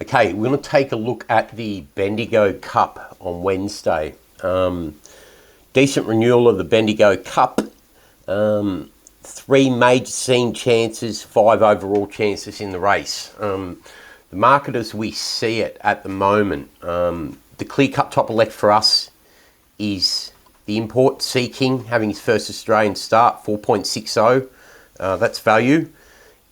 Okay, we're going to take a look at the Bendigo Cup on Wednesday. Decent renewal of the Bendigo Cup. 3 major scene chances, 5 overall chances in the race. The market as we see it at the moment, the clear-cut top elect for us is the import Seeking, having his first Australian start, 4.60. That's value.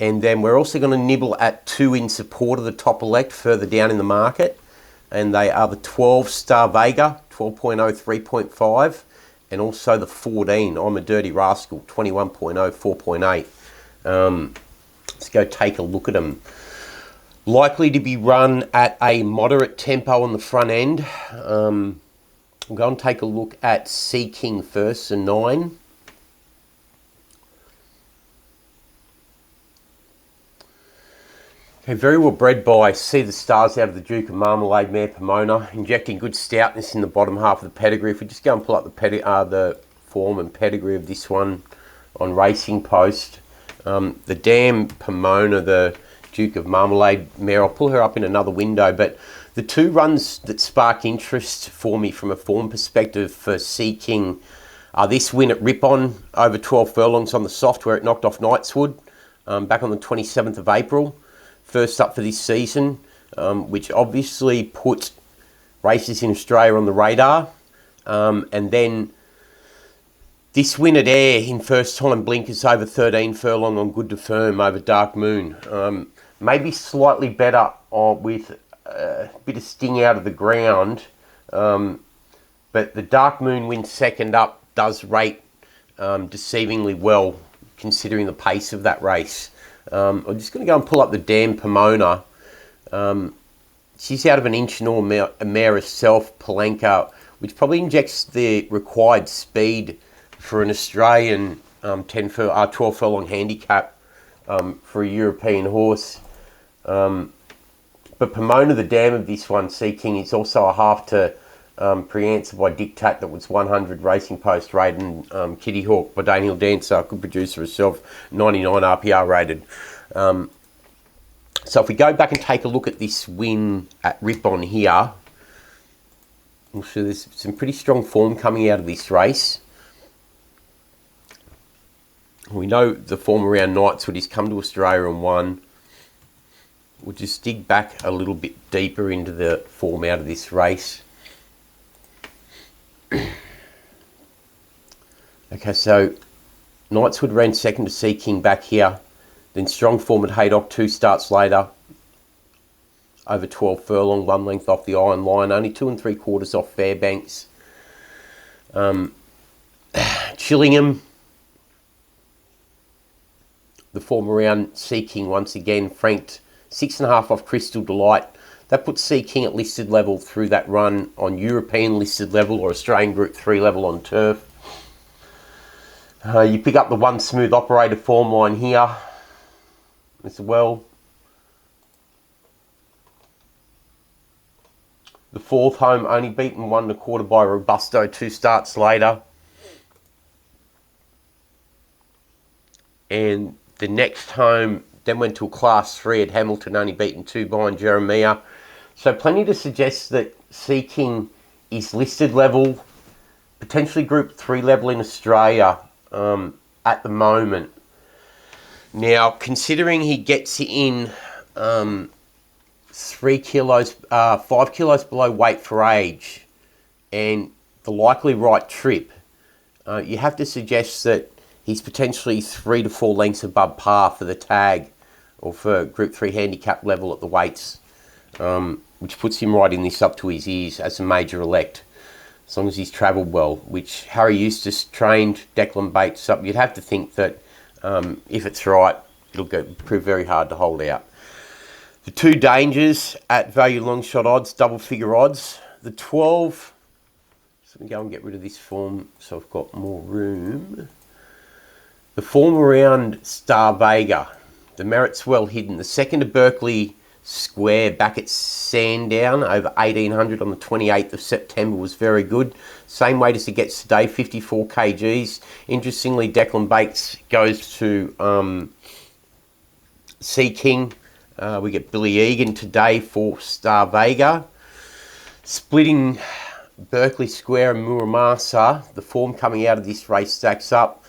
And then we're also going to nibble at 2 in support of the top elect further down in the market. And they are the 12 Star Vega, 12.0, 3.5. And also the 14, I'm a Dirty Rascal, 21.0, 4.8. Let's go take a look at them. Likely to be run at a moderate tempo on the front end. I'm going to take a look at Seeking first, a 9. Okay, very well bred by See the Stars out of the Duke of Marmalade mare Pomona, injecting good stoutness in the bottom half of the pedigree. If we just go and pull up the form and pedigree of this one on Racing Post, the damn Pomona, the Duke of Marmalade mare, I'll pull her up in another window, but the 2 runs that spark interest for me from a form perspective for Seeking are this win at Ripon over 12 furlongs on the soft where it knocked off Knightswood back on the 27th of April. First up for this season, which obviously put races in Australia on the radar. And then this win at Ayr in first time blinkers over 13 furlong on Good to Firm over Dark Moon. Maybe slightly better with a bit of sting out of the ground. But the Dark Moon win second up does rate deceivingly well considering the pace of that race. I'm just going to go and pull up the damn Pomona. She's out of an inch nor a mare herself, Palenka, which probably injects the required speed for an Australian 12 furlong handicap for a European horse. But Pomona, the dam of this one, Seeking, is also a half to pre-answer by Dictate that was 100 Racing Post rated, and Kitty Hawk by Daniel Dancer, good producer herself, 99 RPR rated. So if we go back and take a look at this win at Ripon here, we'll see there's some pretty strong form coming out of this race. We know the form around Knightswood. He's come to Australia and won. We'll just dig back a little bit deeper into the form out of this race. Okay, so Knightswood ran second to Seeking back here. Then strong form at Haydock 2 starts later. Over 12 furlong, 1 length off the iron line. Only 2 3/4 off Fairbanks. Chillingham. The form around Seeking once again. Franked 6.5 off Crystal Delight. That puts Seeking at listed level through that run on European listed level or Australian Group 3 level on turf. You pick up the 1 Smooth Operator form line here as well. The 4th home only beaten 1 1/4 by Robusto 2 starts later. And the next home then went to a Class 3 at Hamilton, only beaten 2 behind Jeremiah. So plenty to suggest that Seeking is listed level, potentially Group 3 level in Australia at the moment. Now, considering he gets in 5 kilos below weight for age and the likely right trip, you have to suggest that he's potentially 3 to 4 lengths above par for the tag or for Group 3 handicap level at the weights, which puts him right in this up to his ears as a major elect, as long as he's travelled well, which Harry Eustace trained Declan Bates up. You'd have to think that if it's right, it'll prove very hard to hold out. The 2 dangers at value long shot odds, double figure odds. The 12, so let me go and get rid of this form so I've got more room. The form around Star Vega, the merit's well hidden. The 2nd of Berkeley Square back at Sandown over 1800 on the 28th of September was very good. Same weight as it gets today, 54 kgs. Interestingly, Declan Bates goes to Seeking We get Billy Egan today for Star Vega. Splitting Berkeley Square and Muramasa. The form coming out of this race stacks up.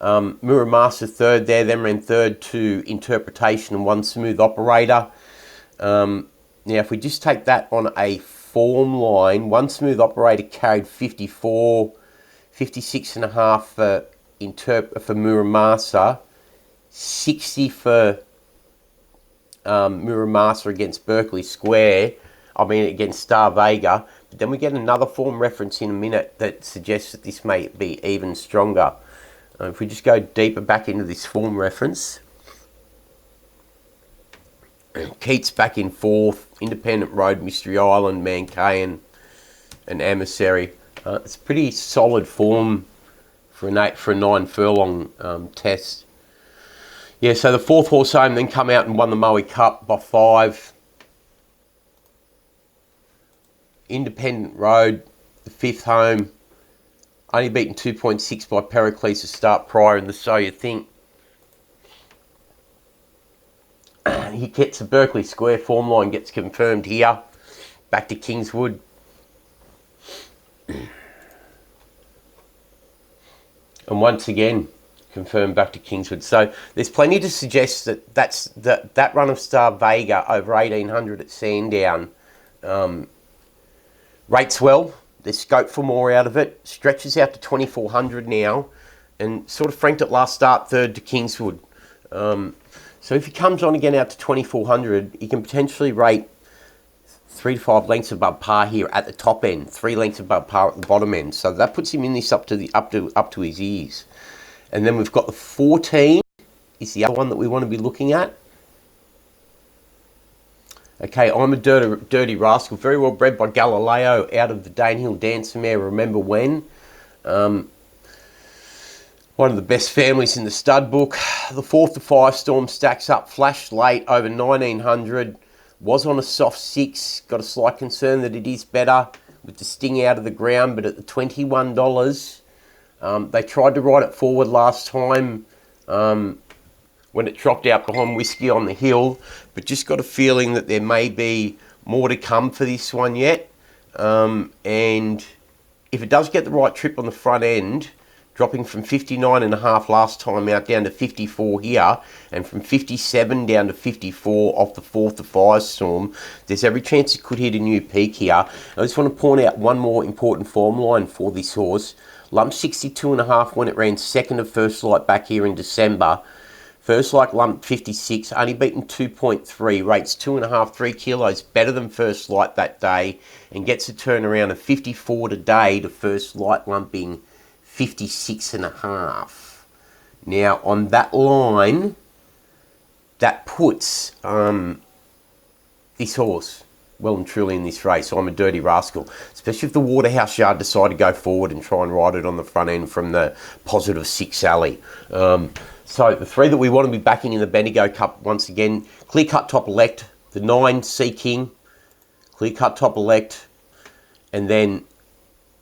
Muramasa third there, then ran third to Interpretation and One Smooth Operator. Now, if we just take that on a form line, One Smooth Operator carried 54, 56.5 for Muramasa, 60 for Muramasa against Berkeley Square, against Star Vega. But then we get another form reference in a minute that suggests that this may be even stronger. If we just go deeper back into this form reference, Keats back in fourth, Independent Road, Mystery Island, Mankayan, and Emissary. It's pretty solid form for a 9 furlong test. Yeah, so the fourth horse home then come out and won the Moe Cup by 5. Independent Road, the fifth home, only beaten 2.6 by Pericles to start prior in the So You Think. He gets a Berkeley Square form line, gets confirmed here. Back to Kingswood. And once again, confirmed back to Kingswood. So there's plenty to suggest that that run of Star Vega over 1800 at Sandown rates well. There's scope for more out of it. Stretches out to 2400 now, and sort of franked at last start third to Kingswood. So if he comes on again out to 2400, he can potentially rate 3 to 5 lengths above par here at the top end, 3 lengths above par at the bottom end. So that puts him in this up to his ears. And then we've got the 14 is the other one that we want to be looking at. Okay, I'm a Dirty Rascal, very well bred by Galileo out of the Danehill Dancer mare, Remember When. One of the best families in the stud book. The 4th to Firestorm stacks up, flashed late over 1900. Was on a soft 6. Got a slight concern that it is better with the sting out of the ground, but at the $21, they tried to ride it forward last time when it dropped out behind Whiskey on the Hill, but just got a feeling that there may be more to come for this one yet. And if it does get the right trip on the front end, dropping from 59.5 last time out down to 54 here, and from 57 down to 54 off the 4th to Firestorm, there's every chance it could hit a new peak here. I just want to point out one more important form line for this horse. Lumped 62.5 when it ran second of First Light back here in December. First Light lumped 56, only beaten 2.3, rates 2.5, 3 kilos better than First Light that day, and gets a turnaround of 54 today to First Light lumping 56.5. Now on that line, that puts this horse well and truly in this race. I'm a Dirty Rascal, especially if the Waterhouse Yard decide to go forward and try and ride it on the front end from the positive 6 alley. So the 3 that we want to be backing in the Bendigo Cup, once again, Clear Cut Top Elect, the 9 Sea King, Clear Cut Top Elect, and then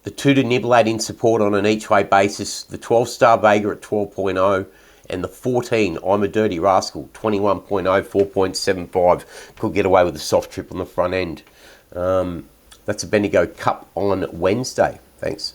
the 2 to nibble at in support on an each way basis, the 12 Star Vega at 12.0, and the 14 I'm a Dirty Rascal 21.0, 4.75. Could get away with a soft trip on the front end. That's a Bendigo Cup on Wednesday. Thanks.